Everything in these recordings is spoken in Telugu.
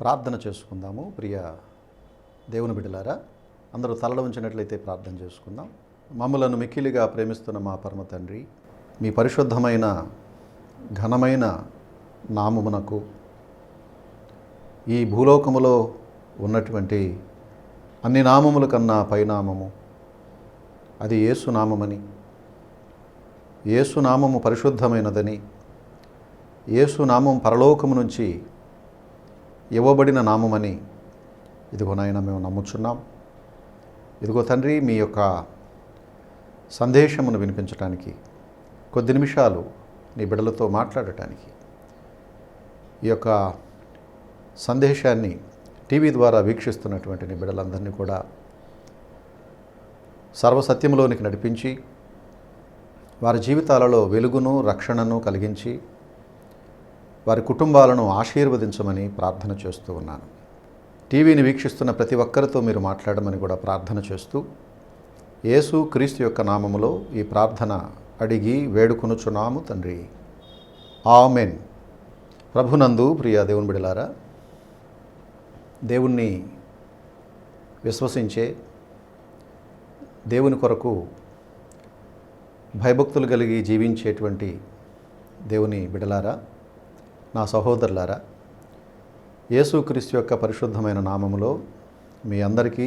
ప్రార్థన చేసుకుందాము. ప్రియ దేవుని బిడ్డలారా, అందరూ తలలు ఉంచినట్లయితే ప్రార్థన చేసుకుందాం. మమ్మలను మిక్కిలిగా ప్రేమిస్తున్న మా పరమ తండ్రి, మీ పరిశుద్ధమైన ఘనమైన నామమునకు ఈ భూలోకములో ఉన్నటువంటి అన్ని నామముల కన్నా పైనామము అది యేసు నామమని, యేసు నామము పరిశుద్ధమైనదని, యేసు నామం పరలోకము నుంచి ఇవ్వబడిన నామమని ఇదిగో నాయన మేము నమ్ముచున్నాం. ఇదిగో తండ్రి, మీ యొక్క సందేశమును వినిపించడానికి, కొద్ది నిమిషాలు నీ బిడ్డలతో మాట్లాడటానికి, ఈ యొక్క సందేశాన్ని టీవీ ద్వారా వీక్షిస్తున్నటువంటి నీ బిడ్డలందరినీ కూడా సర్వసత్యములోనికి నడిపించి వారి జీవితాలలో వెలుగును రక్షణను కలిగించి వారి కుటుంబాలను ఆశీర్వదించమని ప్రార్థన చేస్తూ ఉన్నాను. టీవీని వీక్షిస్తున్న ప్రతి ఒక్కరితో మీరు మాట్లాడమని కూడా ప్రార్థన చేస్తూ యేసు క్రీస్తు యొక్క నామములో ఈ ప్రార్థన అడిగి వేడుకొనుచున్నాము తండ్రి, ఆమెన్. ప్రభునందు ప్రియ దేవుని బిడ్డలారా, దేవుణ్ణి విశ్వసించే, దేవుని కొరకు భయభక్తులు కలిగి జీవించేటువంటి దేవుని బిడ్డలారా, నా సహోదరులారా, యేసుక్రీస్తు యొక్క పరిశుద్ధమైన నామములో మీ అందరికీ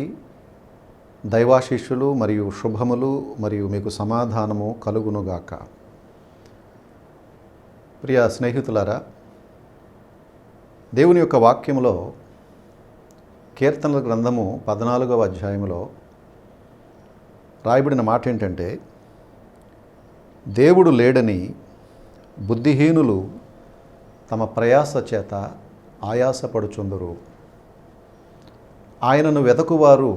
దైవాశీస్సులు మరియు శుభములు మరియు మీకు సమాధానము కలుగునుగాక. ప్రియ స్నేహితులారా, దేవుని యొక్క వాక్యములో కీర్తనల గ్రంథము 14వ అధ్యాయములో రాయబడిన మాట ఏంటంటే, దేవుడు లేడని బుద్ధిహీనులు తమ ప్రయాస చేత ఆయాసపడుచుందురు, ఆయనను వెతకువారు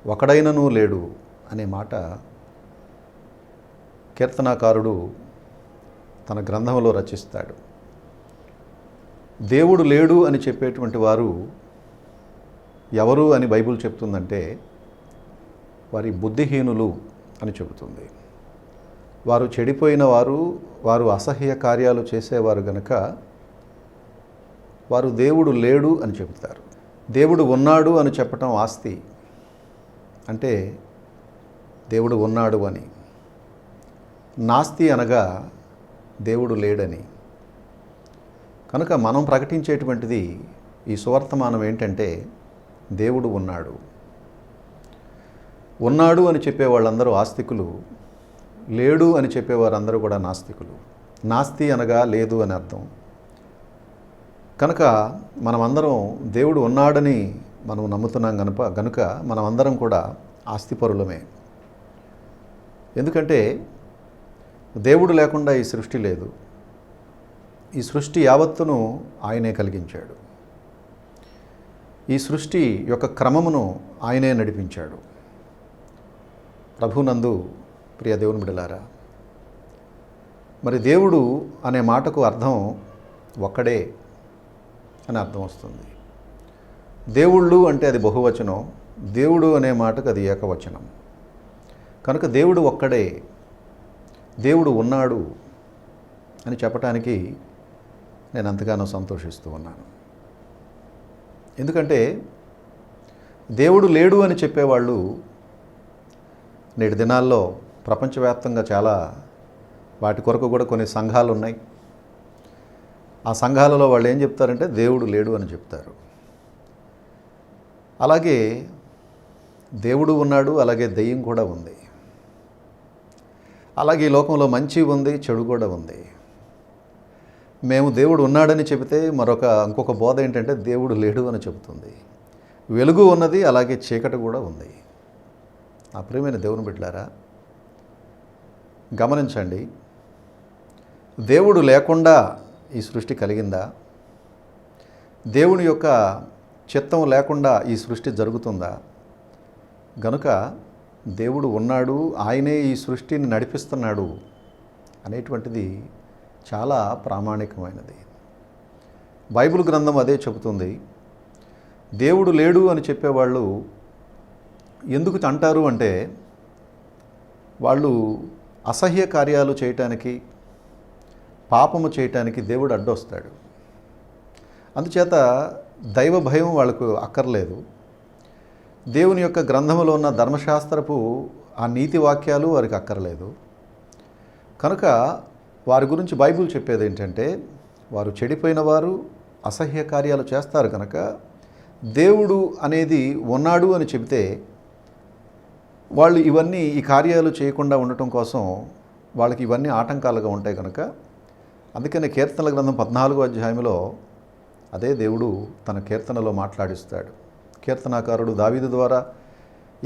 ఒకడైనను లేడు అనే మాట కీర్తనాకారుడు తన గ్రంథంలో రచిస్తాడు. దేవుడు లేడు అని చెప్పేటువంటి వారు ఎవరు అని బైబిల్ చెప్తుందంటే, వారి బుద్ధిహీనులు అని చెబుతుంది. వారు చెడిపోయిన వారు, వారు అసహ్య కార్యాలు చేసేవారు గనక వారు దేవుడు లేడు అని చెబుతారు. దేవుడు ఉన్నాడు అని చెప్పటం ఆస్తి, అంటే దేవుడు ఉన్నాడు అని. నాస్తి అనగా దేవుడు లేడని. కనుక మనం ప్రకటించేటువంటిది ఈ సువర్తమానం ఏంటంటే, దేవుడు ఉన్నాడు. ఉన్నాడు అని చెప్పే వాళ్ళందరూ ఆస్తికులు, లేడు అని చెప్పేవారందరూ కూడా నాస్తికులు. నాస్తి అనగా లేదు అని అర్థం. కనుక మనమందరం దేవుడు ఉన్నాడని మనం నమ్ముతున్నాం గనుక మనమందరం కూడా ఆస్తిపరులమే. ఎందుకంటే దేవుడు లేకుండా ఈ సృష్టి లేదు. ఈ సృష్టి యావత్తును ఆయనే కలిగించాడు. ఈ సృష్టి యొక్క క్రమమును ఆయనే నడిపించాడు. ప్రభునందు ప్రియ దేవుని బిడ్డలారా, మరి దేవుడు అనే మాటకు అర్థం ఒక్కడే అని అర్థం వస్తుంది. దేవుళ్ళు అంటే అది బహువచనం, దేవుడు అనే మాటకు అది ఏకవచనం. కనుక దేవుడు ఒక్కడే, దేవుడు ఉన్నాడు అని చెప్పటానికి నేను ఎంతగానో సంతోషిస్తూ ఉన్నాను. ఎందుకంటే దేవుడు లేడు అని చెప్పేవాళ్ళు నేటి దినాల్లో ప్రపంచవ్యాప్తంగా చాలా వాటి కొరకు కూడా కొన్ని సంఘాలు ఉన్నాయి. ఆ సంఘాలలో వాళ్ళు ఏం చెప్తారంటే దేవుడు లేడు అని చెప్తారు. అలాగే దేవుడు ఉన్నాడు, అలాగే దెయ్యం కూడా ఉంది. అలాగే ఈ లోకంలో మంచి ఉంది, చెడు కూడా ఉంది. మేము దేవుడు ఉన్నాడని చెబితే ఇంకొక బోధ ఏంటంటే దేవుడు లేడు అని చెబుతుంది. వెలుగు ఉన్నది, అలాగే చీకటి కూడా ఉంది. ఆ ప్రియమైన దేవుని బిడ్డలారా, గమనించండి, దేవుడు లేకుండా ఈ సృష్టి కలిగిందా? దేవుని యొక్క చిత్తం లేకుండా ఈ సృష్టి జరుగుతుందా? గనుక దేవుడు ఉన్నాడు, ఆయనే ఈ సృష్టిని నడిపిస్తున్నాడు అనేటువంటిది చాలా ప్రామాణికమైనది. బైబిల్ గ్రంథం అదే చెబుతుంది. దేవుడు లేడు అని చెప్పేవాళ్ళు ఎందుకు అంటారు అంటే, వాళ్ళు అసహ్య కార్యాలు చేయటానికి, పాపము చేయటానికి దేవుడు అడ్డొస్తాడు. అందుచేత దైవ భయం వాళ్ళకు అక్కర్లేదు. దేవుని యొక్క గ్రంథములో ఉన్న ధర్మశాస్త్రపు ఆ నీతి వాక్యాలు వారికి అక్కర్లేదు. కనుక వారి గురించి బైబిల్ చెప్పేది ఏంటంటే, వారు చెడిపోయిన వారు, అసహ్య కార్యాలు చేస్తారు కనుక దేవుడు అనేది ఉన్నాడు అని చెబితే వాళ్ళు ఈ కార్యాలు చేయకుండా ఉండటం కోసం వాళ్ళకి ఇవన్నీ ఆటంకాలుగా ఉంటాయి కనుక, అందుకనే కీర్తనల గ్రంథం 14వ అధ్యాయంలో అదే దేవుడు తన కీర్తనలో మాట్లాడిస్తాడు. కీర్తనాకారుడు దావీదు ద్వారా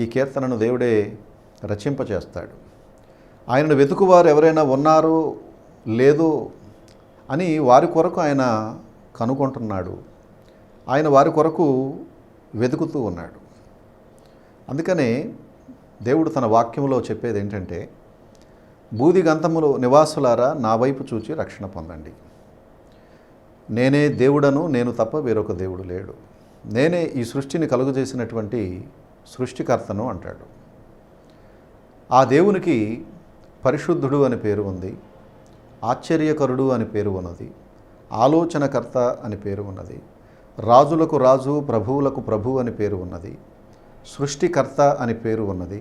ఈ కీర్తనను దేవుడే రచింపచేస్తాడు. ఆయనను వెతుకువారు ఎవరైనా ఉన్నారో లేదో అని వారి కొరకు ఆయన కనుగొంటున్నాడు. ఆయన వారి కొరకు వెతుకుతూ ఉన్నాడు. అందుకనే దేవుడు తన వాక్యంలో చెప్పేది ఏంటంటే, బూదిగంతములో నివాసులారా నా వైపు చూచి రక్షణ పొందండి. నేనే దేవుడను, నేను తప్ప వేరొక దేవుడు లేడు. నేనే ఈ సృష్టిని కలుగజేసినటువంటి సృష్టికర్తను అంటాడు. ఆ దేవునికి పరిశుద్ధుడు అని పేరు ఉంది, ఆశ్చర్యకరుడు అని పేరు ఉన్నది, ఆలోచనకర్త అని పేరు ఉన్నది, రాజులకు రాజు ప్రభువులకు ప్రభు అని పేరు ఉన్నది, సృష్టికర్త అని పేరు ఉన్నది,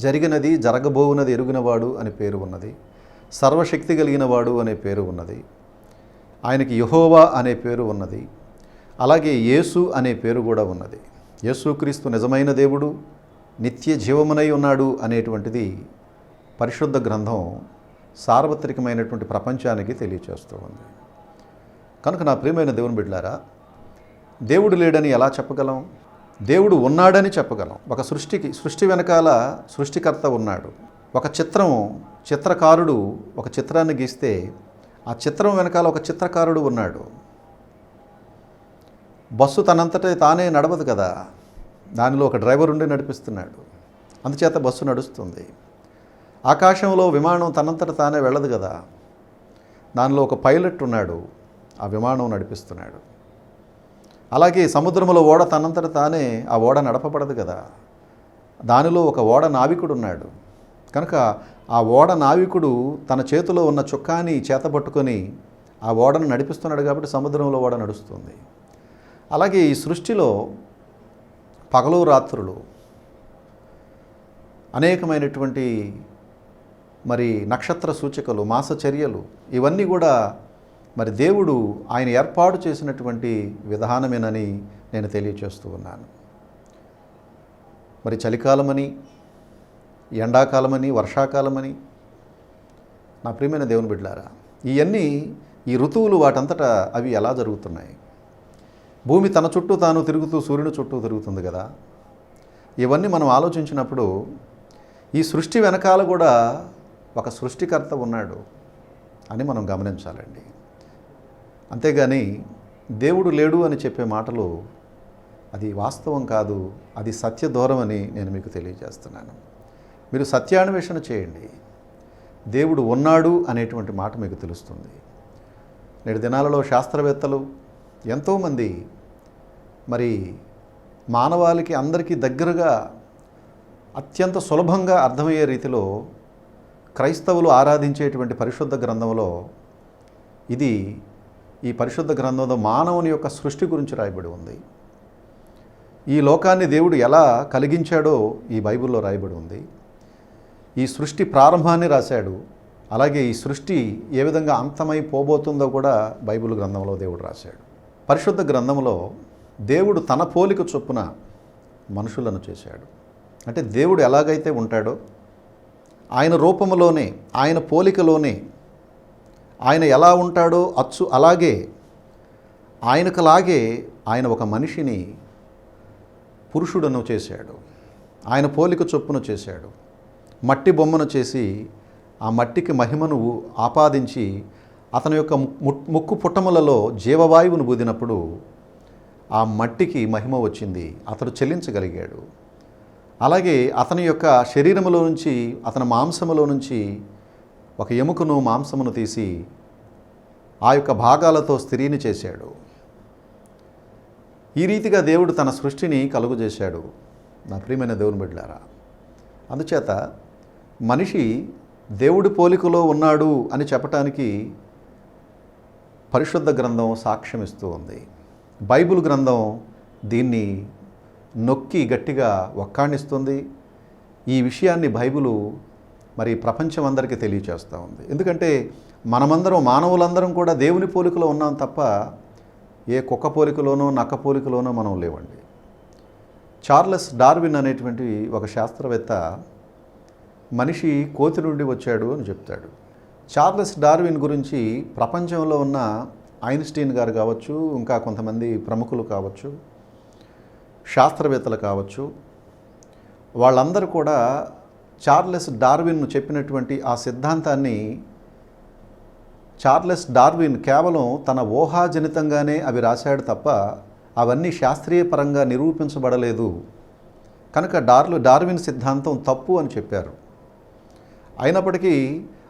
జరిగినది జరగబోవునది ఎరుగినవాడు అని పేరు ఉన్నది, సర్వశక్తి కలిగినవాడు అనే పేరు ఉన్నది, ఆయనకి యెహోవా అనే పేరు ఉన్నది, అలాగే యేసు అనే పేరు కూడా ఉన్నది. యేసుక్రీస్తు నిజమైన దేవుడు, నిత్య జీవమునై ఉన్నాడు అనేటువంటిది పరిశుద్ధ గ్రంథం సార్వత్రికమైనటువంటి ప్రపంచానికి తెలియచేస్తూ ఉంది. కనుక నా ప్రియమైన దేవుని బిడ్డలారా, దేవుడు లేడని ఎలా చెప్పగలం? దేవుడు ఉన్నాడని చెప్పగలం. ఒక సృష్టి వెనకాల సృష్టికర్త ఉన్నాడు. ఒక చిత్రకారుడు ఒక చిత్రాన్ని గీస్తే ఆ చిత్రం వెనకాల ఒక చిత్రకారుడు ఉన్నాడు. బస్సు తనంతట తానే నడవదు కదా, దానిలో ఒక డ్రైవర్ ఉండి నడిపిస్తున్నాడు. అందుచేత బస్సు నడుస్తుంది. ఆకాశంలో విమానం తనంతట తానే వెళ్ళదు కదా, దానిలో ఒక పైలట్ ఉన్నాడు, ఆ విమానం నడిపిస్తున్నాడు. అలాగే సముద్రంలో ఓడ తనంతట తానే ఆ ఓడ నడపబడదు కదా, దానిలో ఒక ఓడ నావికుడు ఉన్నాడు. కనుక ఆ ఓడ నావికుడు తన చేతిలో ఉన్న చుక్కాని చేతపట్టుకొని ఆ ఓడను నడిపిస్తున్నాడు కాబట్టి సముద్రంలో ఓడ నడుస్తుంది. అలాగే ఈ సృష్టిలో పగలు రాత్రులు అనేకమైనటువంటి మరి నక్షత్ర సూచికలు, మాసచర్యలు, ఇవన్నీ కూడా మరి దేవుడు ఆయన ఏర్పాటు చేసినటువంటి విధానమేనని నేను తెలియచేస్తూ ఉన్నాను. మరి చలికాలమని, ఎండాకాలమని, వర్షాకాలమని, నా ప్రియమైన దేవుని బిడ్డలారా, ఈ ఋతువులు వాటంతటా అవి ఎలా జరుగుతున్నాయి? భూమి తన చుట్టూ తాను తిరుగుతూ సూర్యుని చుట్టూ తిరుగుతుంది కదా. ఇవన్నీ మనం ఆలోచించినప్పుడు ఈ సృష్టి వెనకాల కూడా ఒక సృష్టికర్త ఉన్నాడు అని మనం గమనించాలండి. అంతేగాని దేవుడు లేడు అని చెప్పే మాటలు అది వాస్తవం కాదు, అది సత్య దూరం అని నేను మీకు తెలియజేస్తున్నాను. మీరు సత్యాన్వేషణ చేయండి. దేవుడు ఉన్నాడు అనేటువంటి మాట మీకు తెలుస్తుంది. నేటి దినాలలో శాస్త్రవేత్తలు ఎంతోమంది మరి మానవాళికి అందరికీ దగ్గరగా అత్యంత సులభంగా అర్థమయ్యే రీతిలో క్రైస్తవులు ఆరాధించేటువంటి పరిశుద్ధ గ్రంథంలో ఈ పరిశుద్ధ గ్రంథంలో మానవుని యొక్క సృష్టి గురించి రాయబడి ఉంది. ఈ లోకాన్ని దేవుడు ఎలా కలిగించాడో ఈ బైబిల్లో రాయబడి ఉంది. ఈ సృష్టి ప్రారంభాన్ని రాశాడు. అలాగే ఈ సృష్టి ఏ విధంగా అంతమైపోబోతుందో కూడా బైబిల్ గ్రంథంలో దేవుడు రాశాడు. పరిశుద్ధ గ్రంథంలో దేవుడు తన పోలిక చొప్పున మనుషులను చేశాడు. అంటే దేవుడు ఎలాగైతే ఉంటాడో ఆయన రూపంలోనే, ఆయన పోలికలోనే, ఆయన ఎలా ఉంటాడో అచ్చు అలాగే ఆయనకులాగే ఆయన ఒక మనిషిని పురుషుడను చేశాడు. ఆయన పోలిక చొప్పున చేశాడు. మట్టి బొమ్మను చేసి ఆ మట్టికి మహిమను ఆపాదించి అతని యొక్క ముక్కు పుట్టములలో జీవవాయువును బూదినప్పుడు ఆ మట్టికి మహిమ వచ్చింది, అతడు చెల్లించగలిగాడు. అలాగే అతని యొక్క శరీరములో నుంచి, అతని మాంసములో నుంచి ఒక ఎముకను మాంసమును తీసి ఆ యొక్క భాగాలతో స్త్రీని చేశాడు. ఈ రీతిగా దేవుడు తన సృష్టిని కలుగజేశాడు. నా ప్రియమైన దేవుని బిడ్డలారా, అందుచేత మనిషి దేవుడి పోలికలో ఉన్నాడు అని చెప్పటానికి పరిశుద్ధ గ్రంథం సాక్ష్యం ఇస్తూ ఉంది. బైబిల్ గ్రంథం దీన్ని నొక్కి గట్టిగా వక్కాణిస్తుంది. ఈ విషయాన్ని బైబిలు మరి ప్రపంచం అందరికీ తెలియచేస్తూ ఉంది. ఎందుకంటే మనమందరం, మానవులందరం కూడా దేవుని పోలికలో ఉన్నాం తప్ప ఏ కుక్క పోలికలోనో నక్క పోలికలోనో మనం లేవండి. చార్లెస్ డార్విన్ అనేటువంటి ఒక శాస్త్రవేత్త మనిషి కోతి నుండి వచ్చాడు అని చెప్తాడు. చార్లెస్ డార్విన్ గురించి ప్రపంచంలో ఉన్న ఐన్స్టీన్ గారు కావచ్చు, ఇంకా కొంతమంది ప్రముఖులు కావచ్చు, శాస్త్రవేత్తలు కావచ్చు, వాళ్ళందరూ కూడా చార్లెస్ డార్విన్ చెప్పినటువంటి ఆ సిద్ధాంతాన్ని చార్లెస్ డార్విన్ కేవలం తన ఊహాజనితంగానే అవి రాశాడు తప్ప అవన్నీ శాస్త్రీయ పరంగా నిరూపించబడలేదు కనుక డార్విన్ సిద్ధాంతం తప్పు అని చెప్పారు. అయినప్పటికీ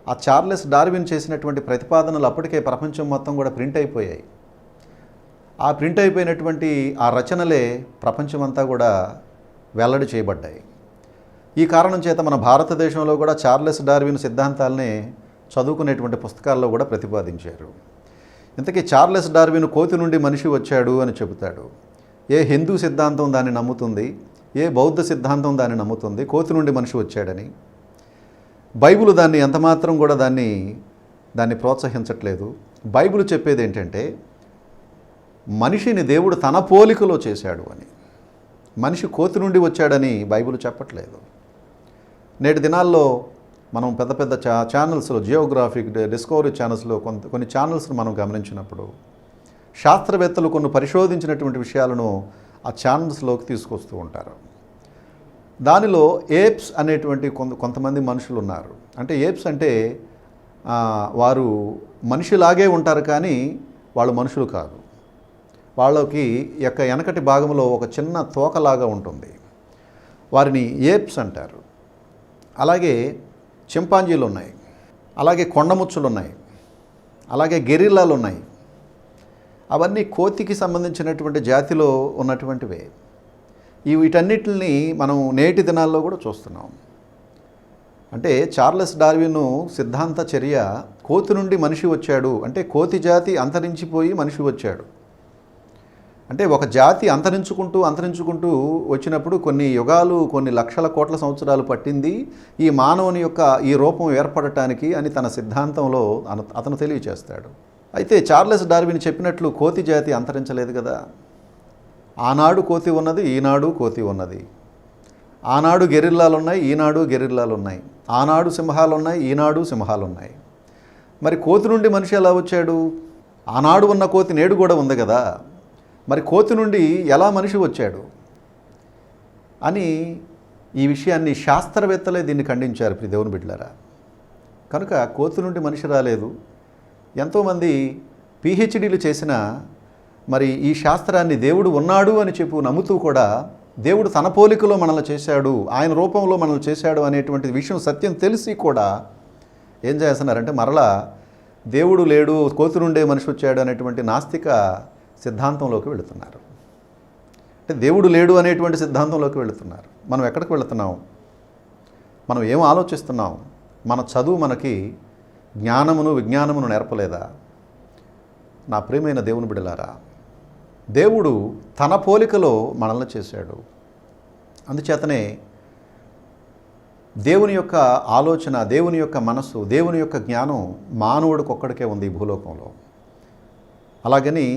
ఆ చార్లెస్ డార్విన్ చేసినటువంటి ప్రతిపాదనలు అప్పటికే ప్రపంచం మొత్తం కూడా ప్రింట్ అయిపోయాయి. ఆ ప్రింట్ అయిపోయినటువంటి ఆ రచనలే ప్రపంచమంతా కూడా వెల్లడి చేయబడ్డాయి. ఈ కారణం చేత మన భారతదేశంలో కూడా చార్లెస్ డార్విన్ సిద్ధాంతాలనే చదువుకునేటువంటి పుస్తకాల్లో కూడా ప్రతిపాదించారు. ఇంతకీ చార్లెస్ డార్విన్ కోతి నుండి మనిషి వచ్చాడు అని చెబుతాడు. ఏ హిందూ సిద్ధాంతం దాన్ని నమ్ముతుంది, ఏ బౌద్ధ సిద్ధాంతం దాన్ని నమ్ముతుంది కోతి నుండి మనిషి వచ్చాడని. బైబిల్ దాన్ని ఎంతమాత్రం కూడా దాన్ని ప్రోత్సహించట్లేదు. బైబిల్ చెప్పేది ఏంటంటే మనిషిని దేవుడు తన పోలికలో చేశాడు అని. మనిషి కోతి నుండి వచ్చాడని బైబిల్ చెప్పట్లేదు. నేటి దినాల్లో మనం పెద్ద పెద్ద ఛానల్స్లో, జియోగ్రాఫిక్, డిస్కవరీ ఛానల్స్లో కొన్ని ఛానల్స్ను మనం గమనించినప్పుడు శాస్త్రవేత్తలు కొన్ని పరిశోధించినటువంటి విషయాలను ఆ ఛానల్స్లోకి తీసుకొస్తూ ఉంటారు. దానిలో ఏప్స్ అనేటువంటి కొంతమంది మనుషులు ఉన్నారు. అంటే ఏప్స్ అంటే వారు మనిషిలాగే ఉంటారు కానీ వాళ్ళు మనుషులు కాదు. వాళ్ళకి యొక్క వెనకటి భాగంలో ఒక చిన్న తోకలాగా ఉంటుంది. వారిని ఏప్స్ అంటారు. అలాగే చింపాంజీలు ఉన్నాయి, అలాగే కొండముచ్చులు ఉన్నాయి, అలాగే గెరిల్లాలు ఉన్నాయి. అవన్నీ కోతికి సంబంధించినటువంటి జాతిలో ఉన్నటువంటివే. వీటన్నిటిని మనం నేటి దినాల్లో కూడా చూస్తున్నాం. అంటే చార్లెస్ డార్విన్ సిద్ధాంత చర్య కోతి నుండి మనిషి వచ్చాడు అంటే కోతి జాతి అంతరించిపోయి మనిషి వచ్చాడు అంటే ఒక జాతి అంతరించుకుంటూ వచ్చినప్పుడు కొన్ని యుగాలు, కొన్ని లక్షల కోట్ల సంవత్సరాలు పట్టింది ఈ మానవుని యొక్క ఈ రూపం ఏర్పడటానికి అని తన సిద్ధాంతంలో అతను తెలియచేస్తాడు. అయితే చార్లెస్ డార్విన్ చెప్పినట్లు కోతి జాతి అంతరించలేదు కదా. ఆనాడు కోతి ఉన్నది, ఈనాడు కోతి ఉన్నది. ఆనాడు గెరిల్లాలు ఉన్నాయి, ఈనాడు గెరిల్లాలు ఉన్నాయి. ఆనాడు సింహాలు ఉన్నాయి, ఈనాడు సింహాలు ఉన్నాయి. మరి కోతి నుండి మనిషి ఎలా వచ్చాడు? ఆనాడు ఉన్న కోతి నేడు కూడా ఉంది కదా. మరి కోతి నుండి ఎలా మనిషి వచ్చాడు అని ఈ విషయాన్ని శాస్త్రవేత్తలే దీన్ని ఖండించారు. దేవుని బిడ్డలారా, కనుక కోతి నుండి మనిషి రాలేదు. ఎంతోమంది పిహెచ్డీలు చేసిన మరి ఈ శాస్త్రాన్ని దేవుడు ఉన్నాడు అని నమ్ముతూ కూడా దేవుడు తన పోలికలో మనల్ని చేశాడు, ఆయన రూపంలో మనల్ని చేశాడు అనేటువంటి విషయం సత్యం తెలిసి కూడా ఏం చేస్తున్నారంటే మరలా దేవుడు లేడు, కోతి నుండే మనిషి వచ్చాడు అనేటువంటి నాస్తిక సిద్ధాంతంలోకి వెళుతున్నారు. అంటే దేవుడు లేడు అనేటువంటి సిద్ధాంతంలోకి వెళుతున్నారు. మనం ఎక్కడికి వెళుతున్నాం? మనం ఏం ఆలోచిస్తున్నాం? మన చదువు మనకి జ్ఞానమును విజ్ఞానమును నేర్పలేదా? నా ప్రియమైన దేవుని బిడ్డలారా, దేవుడు తన పోలికలో మనల్ని చేశాడు. అందుచేతనే దేవుని యొక్క ఆలోచన, దేవుని యొక్క మనస్సు, దేవుని యొక్క జ్ఞానం మానవుడికి ఒక్కడికే ఉంది ఈ భూలోకంలో. అలాగని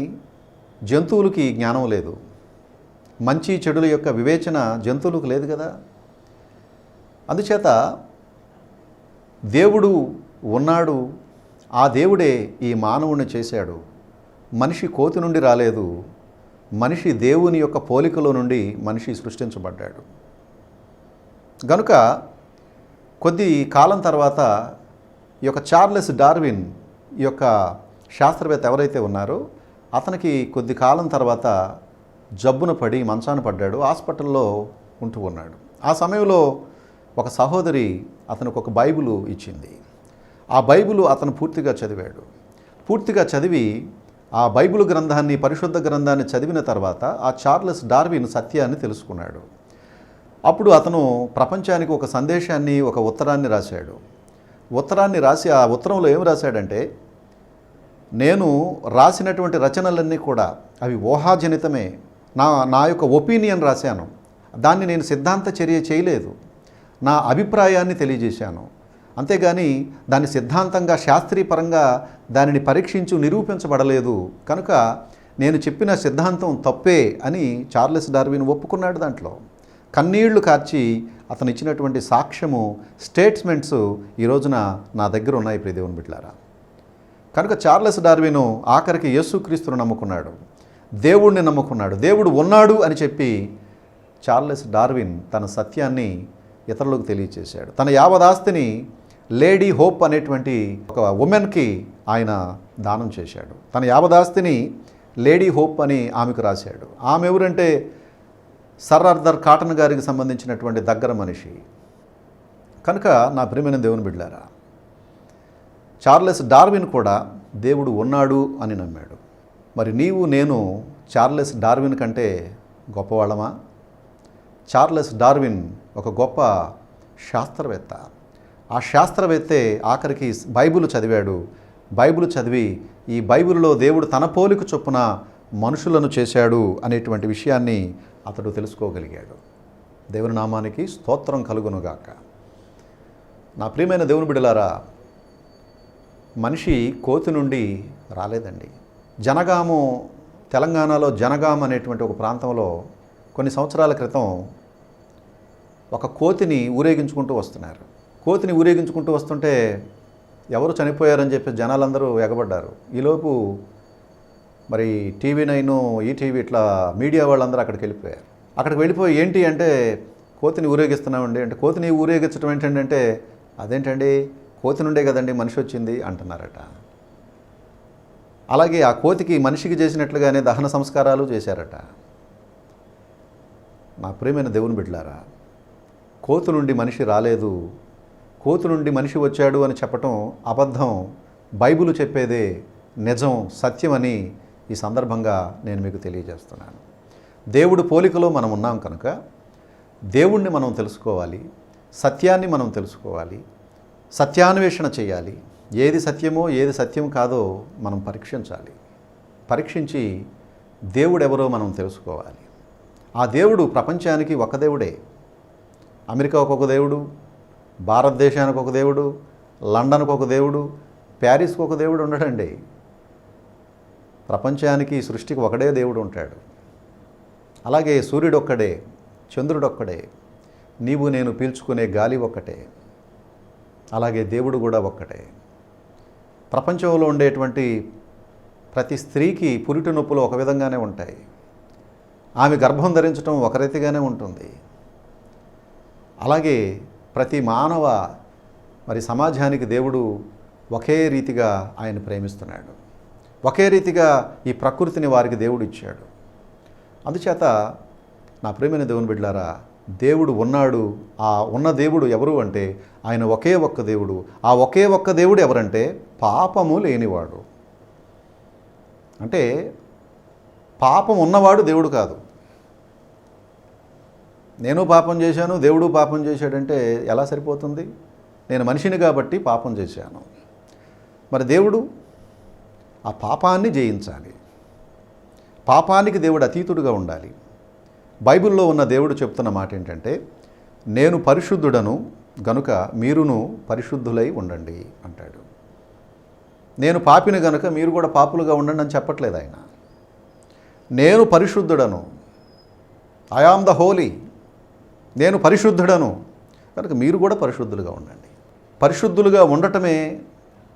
జంతువులకి జ్ఞానం లేదు, మంచి చెడుల యొక్క వివేచన జంతువులకు లేదు కదా. అందుచేత దేవుడు ఉన్నాడు, ఆ దేవుడే ఈ మానవుని చేశాడు. మనిషి కోతి నుండి రాలేదు, మనిషి దేవుని యొక్క పోలికలో నుండి మనిషి సృష్టించబడ్డాడు. గనుక కొద్ది కాలం తర్వాత ఈ యొక్క చార్లెస్ డార్విన్ ఈ యొక్క శాస్త్రవేత్త ఎవరైతే ఉన్నారో అతనికి కొద్ది కాలం తర్వాత జబ్బున పడి మంచాన పడ్డాడు, హాస్పిటల్లో ఉంటూ ఉన్నాడు. ఆ సమయంలో ఒక సహోదరి అతనికి ఒక బైబిల్ ఇచ్చింది. ఆ బైబిల్ అతను పూర్తిగా చదివాడు. పూర్తిగా చదివి ఆ బైబిల్ గ్రంథాన్ని, పరిశుద్ధ గ్రంథాన్ని చదివిన తర్వాత ఆ చార్లెస్ డార్విన్ సత్యాన్ని తెలుసుకున్నాడు. అప్పుడు అతను ప్రపంచానికి ఒక సందేశాన్ని, ఒక ఉత్తరాన్ని రాశాడు. ఉత్తరాన్ని రాసి ఆ ఉత్తరంలో ఏం రాశాడంటే, నేను రాసినటువంటి రచనలన్నీ కూడా అవి ఊహాజనితమే. నా యొక్క ఒపీనియన్ రాశాను. దాన్ని నేను సిద్ధాంత చర్య చేయలేదు. నా అభిప్రాయాన్ని తెలియజేశాను. అంతేగాని దాన్ని సిద్ధాంతంగా శాస్త్రీయపరంగా దానిని పరీక్షించు నిరూపించబడలేదు. కనుక నేను చెప్పిన సిద్ధాంతం తప్పే అని చార్లెస్ డార్విన్ ఒప్పుకున్నాడు. దాంట్లో కన్నీళ్లు కార్చి అతను ఇచ్చినటువంటి సాక్ష్యము, స్టేట్మెంట్స్ ఈ రోజున నా దగ్గర ఉన్నాయి ప్రియ దేవుని బిడ్డలారా. కనుక చార్లెస్ డార్విన్ ఆఖరికి యేసుక్రీస్తును నమ్ముకున్నాడు, దేవుణ్ణి నమ్ముకున్నాడు. దేవుడు ఉన్నాడు అని చెప్పి చార్లెస్ డార్విన్ తన సత్యాన్ని ఇతరులకు తెలియచేశాడు. తన యావదాస్తిని లేడీ హోప్ అనేటువంటి ఒక ఉమెన్కి ఆయన దానం చేశాడు. తన యావదాస్తిని లేడీ హోప్ అని ఆమెకు రాశాడు. ఆమె ఎవరంటే సర్ ఆర్థర్ కాటన్ గారికి సంబంధించినటువంటి దగ్గర మనిషి. కనుక నా ప్రియమైన దేవుని బిడ్డలారా, చార్లెస్ డార్విన్ కూడా దేవుడు ఉన్నాడు అని నమ్మాడు. మరి నీవు నేను చార్లెస్ డార్విన్ కంటే గొప్పవాళ్ళమా? చార్లెస్ డార్విన్ ఒక గొప్ప శాస్త్రవేత్త. ఆ శాస్త్రవేత్తే ఆఖరికి బైబిల్ చదివాడు. బైబిల్ చదివి ఈ బైబిల్లో దేవుడు తన పోలిక చొప్పున మనుషులను చేశాడు అనేటువంటి విషయాన్ని అతడు తెలుసుకోగలిగాడు. దేవుని నామానికి స్తోత్రం కలుగునుగాక. నా ప్రియమైన దేవుని బిడ్డలారా, మనిషి కోతి నుండి రాలేదండి. జనగాము, తెలంగాణలో జనగాం అనేటువంటి ఒక ప్రాంతంలో కొన్ని సంవత్సరాల క్రితం ఒక కోతిని ఊరేగించుకుంటూ వస్తున్నారు. కోతిని ఊరేగించుకుంటూ వస్తుంటే ఎవరు చనిపోయారని చెప్పి జనాలందరూ ఎగబడ్డారు. ఈలోపు మరి TV9, ఈటీవీ ఇట్లా మీడియా వాళ్ళందరూ అక్కడికి వెళ్ళిపోయారు. అక్కడికి వెళ్ళిపోయి ఏంటి అంటే కోతిని ఊరేగిస్తున్నామండి అంటే, కోతిని ఊరేగించడం ఏంటంటే అదేంటండి కోతి నుండే కదండి మనిషి వచ్చింది అంటున్నారట. అలాగే ఆ కోతికి మనిషికి చేసినట్లుగానే దహన సంస్కారాలు చేశారట. నా ప్రియమైన దేవుని బిడ్డలారా, కోతి నుండి మనిషి రాలేదు, కోతి నుండి మనిషి వచ్చాడు అని చెప్పటం అబద్ధం. బైబిల్ చెప్పేదే నిజం, సత్యం అని ఈ సందర్భంగా నేను మీకు తెలియజేస్తున్నాను. దేవుడు పోలికలో మనం ఉన్నాం కనుక దేవుణ్ణి మనం తెలుసుకోవాలి, సత్యాన్ని మనం తెలుసుకోవాలి, సత్యాన్వేషణ చేయాలి. ఏది సత్యమో ఏది సత్యం కాదో మనం పరీక్షించాలి. పరీక్షించి దేవుడెవరో మనం తెలుసుకోవాలి. ఆ దేవుడు ప్రపంచానికి ఒక దేవుడే. అమెరికాకు ఒక దేవుడు, భారతదేశానికి ఒక దేవుడు, లండన్కు ఒక దేవుడు, ప్యారిస్కు ఒక దేవుడు ఉండడండి. ప్రపంచానికి, సృష్టికి ఒకడే దేవుడు ఉంటాడు. అలాగే సూర్యుడు ఒక్కడే, చంద్రుడు ఒక్కడే, నీవు నేను పీల్చుకునే గాలి ఒక్కటే. అలాగే దేవుడు కూడా ఒక్కటే. ప్రపంచంలో ఉండేటువంటి ప్రతి స్త్రీకి పురిటి నొప్పులు ఒక విధంగానే ఉంటాయి. ఆమె గర్భం ధరించడం ఒక రీతిగానే ఉంటుంది. అలాగే ప్రతి మానవ మరి సమాజానికి దేవుడు ఒకే రీతిగా ఆయన ప్రేమిస్తున్నాడు. ఒకే రీతిగా ఈ ప్రకృతిని వారికి దేవుడు ఇచ్చాడు. అందుచేత నా ప్రియమైన దేవుని బిడ్డలారా, దేవుడు ఉన్నాడు. ఆ ఉన్న దేవుడు ఎవరు అంటే ఆయన ఒకే ఒక్క దేవుడు. ఆ ఒకే ఒక్క దేవుడు ఎవరంటే పాపము లేనివాడు. అంటే పాపం ఉన్నవాడు దేవుడు కాదు. నేను పాపం చేశాను, దేవుడు పాపం చేశాడంటే ఎలా సరిపోతుంది? నేను మనిషిని కాబట్టి పాపం చేశాను. మరి దేవుడు ఆ పాపాన్ని జయించాలి. పాపానికి దేవుడు అతీతుడుగా ఉండాలి. బైబిల్లో ఉన్న దేవుడు చెప్తున్న మాట ఏంటంటే, నేను పరిశుద్ధుడను గనుక మీరును పరిశుద్ధులై ఉండండి అంటాడు. నేను పాపిని గనుక మీరు కూడా పాపులుగా ఉండండి అని చెప్పట్లేదు ఆయన. నేను పరిశుద్ధుడను, ఐ ఆమ్ ద హోలీ, నేను పరిశుద్ధుడను కనుక మీరు కూడా పరిశుద్ధులుగా ఉండండి. పరిశుద్ధులుగా ఉండటమే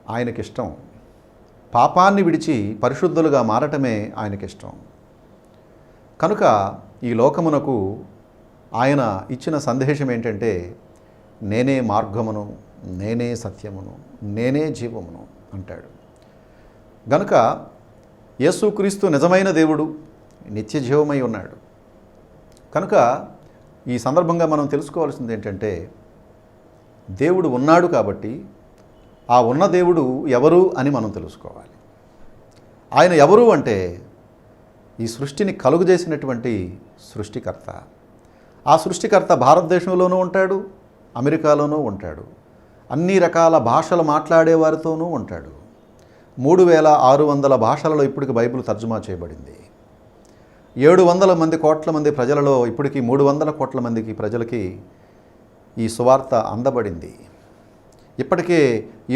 ఆయనకిష్టం. పాపాన్ని విడిచి పరిశుద్ధులుగా మారటమే ఆయనకిష్టం. కనుక ఈ లోకమునకు ఆయన ఇచ్చిన సందేశం ఏంటంటే, నేనే మార్గమును, నేనే సత్యమును, నేనే జీవమును అంటాడు. గనుక యేసుక్రీస్తు నిజమైన దేవుడు, నిత్య జీవమై ఉన్నాడు. కనుక ఈ సందర్భంగా మనం తెలుసుకోవాల్సింది ఏంటంటే, దేవుడు ఉన్నాడు కాబట్టి ఆ ఉన్న దేవుడు ఎవరు అని మనం తెలుసుకోవాలి. ఆయన ఎవరు అంటే ఈ సృష్టిని కలుగజేసినటువంటి సృష్టికర్త. ఆ సృష్టికర్త భారతదేశంలోనూ ఉంటాడు, అమెరికాలోనూ ఉంటాడు, అన్ని రకాల భాషలు మాట్లాడేవారితోనూ ఉంటాడు. 3600 భాషలలో ఇప్పటికి బైబిల్ తర్జుమా చేయబడింది. 700 మంది కోట్ల మంది ప్రజలలో ఇప్పటికీ 300 కోట్ల మందికి ప్రజలకి ఈ సువార్త అందబడింది. ఇప్పటికే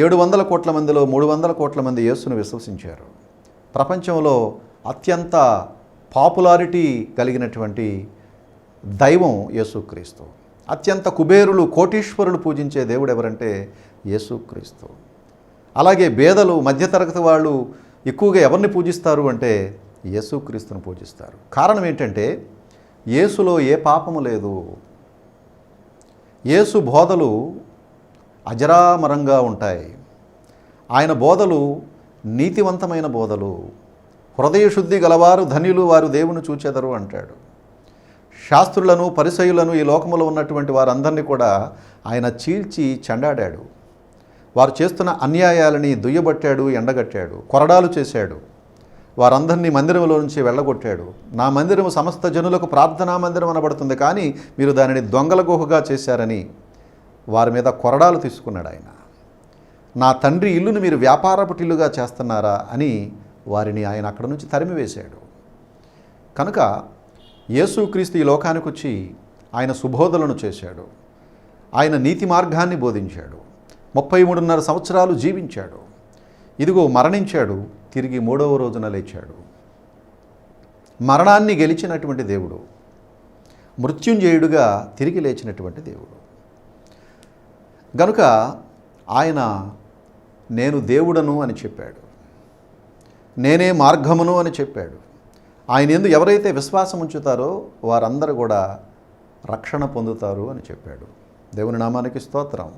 700 కోట్ల మందిలో 300 కోట్ల మంది యేసును విశ్వసించారు. ప్రపంచంలో అత్యంత పాపులారిటీ కలిగినటువంటి దైవం యేసుక్రీస్తు. అత్యంత కుబేరులు, కోటీశ్వరులు పూజించే దేవుడు ఎవరంటే యేసుక్రీస్తు. అలాగే పేదలు, మధ్యతరగతి వాళ్ళు ఎక్కువగా ఎవరిని పూజిస్తారు అంటే యేసుక్రీస్తును పూజిస్తారు. కారణం ఏంటంటే యేసులో ఏ పాపము లేదు. యేసు బోధలు అజరామరంగా ఉంటాయి. ఆయన బోధలు నీతివంతమైన బోధలు. హృదయ శుద్ధి గలవారు ధన్యులు, వారు దేవుని చూచెదరు అంటాడు. శాస్త్రులను, పరిసయ్యులను, ఈ లోకములో ఉన్నటువంటి వారందరినీ కూడా ఆయన చీల్చి చెండాడాడు. వారు చేస్తున్న అన్యాయాలని దుయ్యబట్టాడు, ఎండగట్టాడు, కొరడాలు చేశాడు. వారందరినీ మందిరంలో నుంచి వెళ్ళగొట్టాడు. నా మందిరము సమస్త జనులకు ప్రార్థనా మందిరం అనబడుతుంది, కానీ మీరు దానిని దొంగల గుహగా చేశారని వారి మీద కొరడాలు తీసుకున్నాడు ఆయన. నా తండ్రి ఇల్లును మీరు వ్యాపారపుటిల్లుగా చేస్తున్నారా అని వారిని ఆయన అక్కడ నుంచి తరిమివేశాడు. కనుక యేసుక్రీస్తు ఈ లోకానికి వచ్చి ఆయన సుబోధలను చేశాడు. ఆయన నీతి మార్గాన్ని బోధించాడు. 33.5 సంవత్సరాలు జీవించాడు. ఇదిగో మరణించాడు, తిరిగి 3వ రోజున లేచాడు. మరణాన్ని గెలిచినటువంటి దేవుడు, మృత్యుంజయుడుగా తిరిగి లేచినటువంటి దేవుడు. గనుక ఆయన నేను దేవుడను అని చెప్పాడు. నేనే మార్గమును అని చెప్పాడు. ఆయన యందు ఎవరైతే విశ్వాసం ఉంచుతారో వారందరూ కూడా రక్షణ పొందుతారు అని చెప్పాడు. దేవుని నామానికి స్తోత్రం.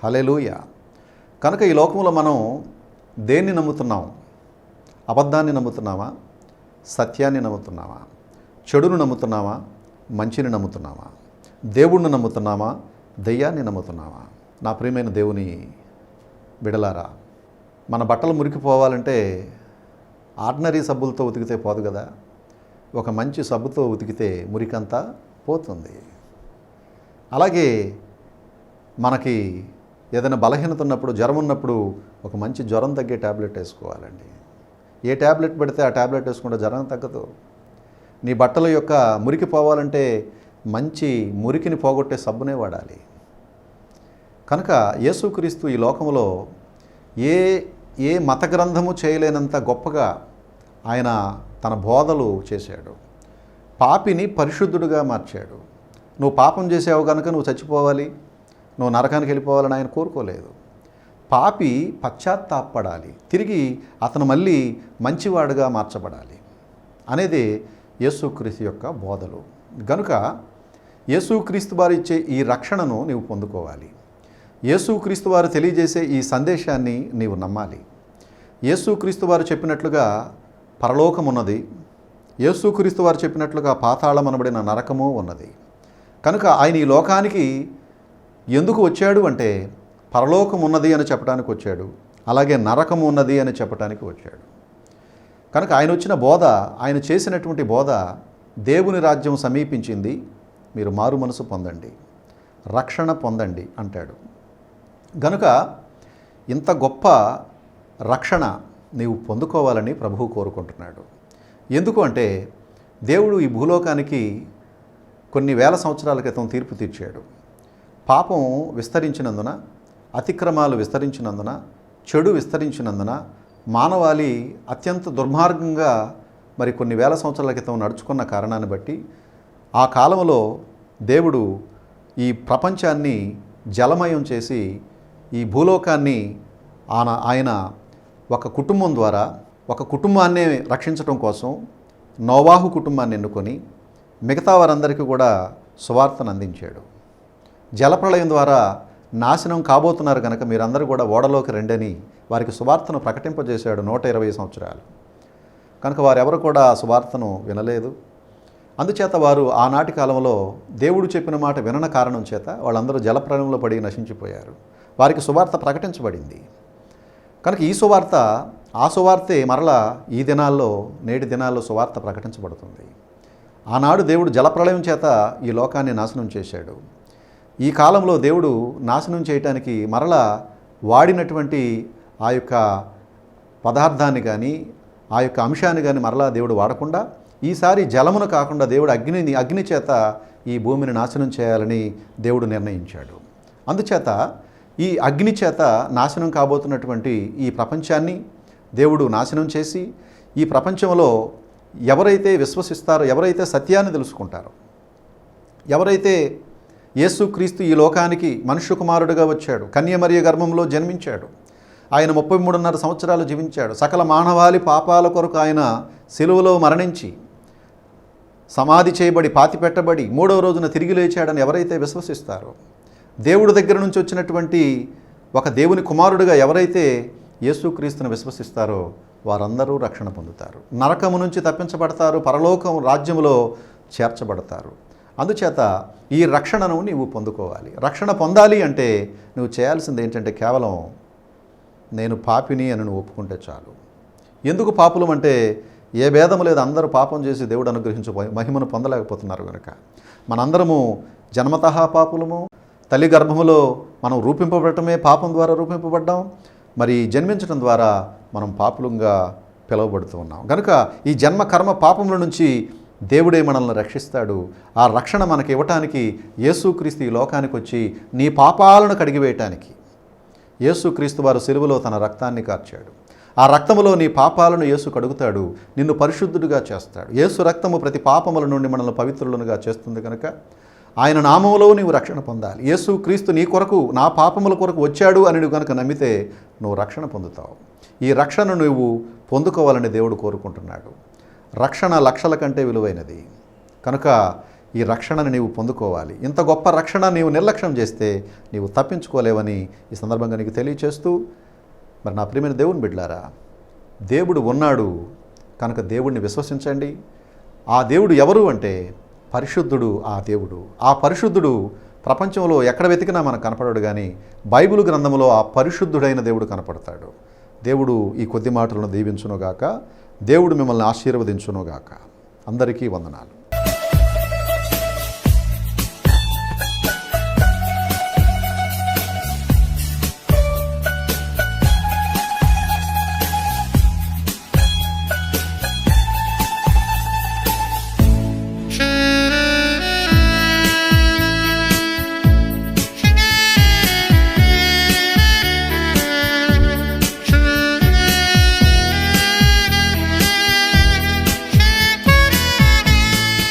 హల్లెలూయా. కనుక ఈ లోకంలో మనం దేన్ని నమ్ముతున్నాం? అబద్ధాన్ని నమ్ముతున్నామా? సత్యాన్ని నమ్ముతున్నామా? చెడును నమ్ముతున్నామా? మంచిని నమ్ముతున్నామా? దేవుణ్ణి నమ్ముతున్నామా? దయ్యాన్ని నమ్ముతున్నామా? నా ప్రియమైన దేవుని బిడలారా, మన బట్టలు మురికిపోవాలంటే ఆర్డినరీ సబ్బులతో ఉతికితే పోదు కదా. ఒక మంచి సబ్బుతో ఉతికితే మురికంతా పోతుంది. అలాగే మనకి ఏదైనా బలహీనత ఉన్నప్పుడు, జ్వరం ఉన్నప్పుడు ఒక మంచి జ్వరం తగ్గే ట్యాబ్లెట్ వేసుకోవాలండి. ఏ ట్యాబ్లెట్ పెడితే ఆ ట్యాబ్లెట్ వేసుకుంటే జ్వరం తగ్గదు. నీ బట్టల యొక్క మురికి పోవాలంటే మంచి మురికిని పోగొట్టే సబ్బునే వాడాలి. కనుక యేసుక్రీస్తు ఈ లోకంలో ఏ మత గ్రంథము చేయలేనంత గొప్పగా ఆయన తన బోధలు చేశాడు. పాపిని పరిశుద్ధుడుగా మార్చాడు. నువ్వు పాపం చేసావు కనుక నువ్వు చచ్చిపోవాలి, నువ్వు నరకానికి వెళ్ళిపోవాలని ఆయన కోరుకోలేదు. పాపి పశ్చాత్తాపడాలి, తిరిగి అతను మళ్ళీ మంచివాడుగా మార్చబడాలి అనేది యేసుక్రీస్తు యొక్క బోధలు. గనుక యేసుక్రీస్తు వారు ఇచ్చే ఈ రక్షణను నీవు పొందుకోవాలి. యేసుక్రీస్తు వారు తెలియజేసే ఈ సందేశాన్ని నీవు నమ్మాలి. యేసుక్రీస్తు వారు చెప్పినట్లుగా పరలోకం ఉన్నది. యేసుక్రీస్తు వారు చెప్పినట్లుగా పాతాళం అనబడిన నరకము ఉన్నది. కనుక ఆయన ఈ లోకానికి ఎందుకు వచ్చాడు అంటే పరలోకం ఉన్నది అని చెప్పడానికి వచ్చాడు, అలాగే నరకము ఉన్నది అని చెప్పడానికి వచ్చాడు. కనుక ఆయన వచ్చిన బోధ, ఆయన చేసినటువంటి బోధ, దేవుని రాజ్యం సమీపించింది, మీరు మారు మనసు పొందండి, రక్షణ పొందండి అంటాడు. గనుక ఇంత గొప్ప రక్షణ నీవు పొందుకోవాలని ప్రభువు కోరుకుంటున్నాడు. ఎందుకు అంటే దేవుడు ఈ భూలోకానికి కొన్ని వేల సంవత్సరాల క్రితం తీర్పు తీర్చాడు. పాపం విస్తరించినందున, అతిక్రమాలు విస్తరించినందున, చెడు విస్తరించినందున మానవాళి అత్యంత దుర్మార్గంగా మరి కొన్ని వేల సంవత్సరాల క్రితం నడుచుకున్న కారణాన్ని బట్టి ఆ కాలంలో దేవుడు ఈ ప్రపంచాన్ని జలమయం చేసి ఈ భూలోకాన్ని ఆయన ఒక కుటుంబం ద్వారా, ఒక కుటుంబాన్నే రక్షించడం కోసం నోవాహు కుటుంబాన్ని ఎన్నుకొని మిగతా వారందరికీ కూడా సువార్తను అందించాడు. జలప్రళయం ద్వారా నాశనం కాబోతున్నారు కనుక మీరందరూ కూడా ఓడలోకి రండని వారికి సువార్తను ప్రకటింపజేశాడు 120 సంవత్సరాలు. కనుక వారెవరు కూడా సువార్తను వినలేదు. అందుచేత వారు ఆనాటి కాలంలో దేవుడు చెప్పిన మాట వినన కారణం చేత వాళ్ళందరూ జలప్రళయంలో పడి నశించిపోయారు. వారికి సువార్త ప్రకటించబడింది. కనుక ఈ సువార్త, ఆ సువార్తే మరలా ఈ దినాల్లో, నేటి దినాల్లో సువార్త ప్రకటించబడుతుంది. ఆనాడు దేవుడు జలప్రళయం చేత ఈ లోకాన్ని నాశనం చేశాడు. ఈ కాలంలో దేవుడు నాశనం చేయటానికి మరలా వాడినటువంటి ఆ యొక్క పదార్థాన్ని కానీ ఆ యొక్క అంశాన్ని కానీ మరలా దేవుడు వాడకుండా ఈసారి జలమును కాకుండా దేవుడు అగ్ని చేత ఈ భూమిని నాశనం చేయాలని దేవుడు నిర్ణయించాడు. అందుచేత ఈ అగ్ని చేత నాశనం కాబోతున్నటువంటి ఈ ప్రపంచాన్ని దేవుడు నాశనం చేసి ఈ ప్రపంచంలో ఎవరైతే విశ్వసిస్తారో, ఎవరైతే సత్యాన్ని తెలుసుకుంటారో, ఎవరైతే యేసుక్రీస్తు ఈ లోకానికి మనుష్య కుమారుడిగా వచ్చాడు, కన్యమరియ గర్భంలో జన్మించాడు, ఆయన 33.5 సంవత్సరాలు జీవించాడు, సకల మానవాళి పాపాల కొరకు ఆయన సిలువలో మరణించి సమాధి చేయబడి పాతిపెట్టబడి 3వ రోజున తిరిగి లేచాడని ఎవరైతే విశ్వసిస్తారో, దేవుడి దగ్గర నుంచి వచ్చినటువంటి ఒక దేవుని కుమారుడిగా ఎవరైతే యేసుక్రీస్తును విశ్వసిస్తారో వారందరూ రక్షణ పొందుతారు, నరకము నుంచి తప్పించబడతారు, పరలోకం రాజ్యములో చేర్చబడతారు. అందుచేత ఈ రక్షణను నీవు పొందుకోవాలి. రక్షణ పొందాలి అంటే నువ్వు చేయాల్సింది ఏంటంటే కేవలం నేను పాపిని అని నువ్వు ఒప్పుకుంటే చాలు. ఎందుకు పాపులం అంటే ఏ భేదము లేదు, అందరూ పాపం చేసి దేవుడు అనుగ్రహించు మహిమను పొందలేకపోతున్నారు కనుక. మనందరము జన్మతః పాపులము, తల్లి గర్భములో మనం రూపింపబడటమే పాపం ద్వారా రూపింపబడ్డాం, మరి జన్మించడం ద్వారా మనం పాపులంగా పిలువబడుతూ ఉన్నాం. కనుక ఈ జన్మ కర్మ పాపముల నుంచి దేవుడే మనల్ని రక్షిస్తాడు. ఆ రక్షణ మనకి ఇవ్వటానికి యేసుక్రీస్తు ఈ లోకానికి వచ్చి నీ పాపాలను కడిగివేయటానికి యేసుక్రీస్తు వారు సిలువలో తన రక్తాన్ని కార్చాడు. ఆ రక్తములో నీ పాపాలను యేసు కడుగుతాడు, నిన్ను పరిశుద్ధుడిగా చేస్తాడు. యేసు రక్తము ప్రతి పాపముల నుండి మనల్ని పవిత్రులుగా చేస్తుంది కనుక ఆయన నామములో నీవు రక్షణ పొందాలి. యేసుక్రీస్తు నీ కొరకు, నా పాపముల కొరకు వచ్చాడు అని నువ్వు కనుక నమ్మితే నువ్వు రక్షణ పొందుతావు. ఈ రక్షణ నువ్వు పొందుకోవాలని దేవుడు కోరుకుంటున్నాడు. రక్షణ లక్షల కంటే విలువైనది కనుక ఈ రక్షణను నీవు పొందుకోవాలి. ఇంత గొప్ప రక్షణ నీవు నిర్లక్ష్యం చేస్తే నీవు తప్పించుకోలేవని ఈ సందర్భంగా నీకు తెలియచేస్తూ, మరి నా ప్రియమైన దేవుని బిడ్డలారా, దేవుడు ఉన్నాడు కనుక దేవుడిని విశ్వసించండి. ఆ దేవుడు ఎవరు అంటే పరిశుద్ధుడు. ఆ పరిశుద్ధుడు ప్రపంచంలో ఎక్కడ వెతికినా మనకు కనపడడు, కానీ బైబిల్ గ్రంథంలో ఆ పరిశుద్ధుడైన దేవుడు కనపడతాడు. దేవుడు ఈ కొద్ది మాటలను దీవించునుగాక. దేవుడు మిమ్మల్ని ఆశీర్వదించునుగాక. అందరికీ వందనాలు.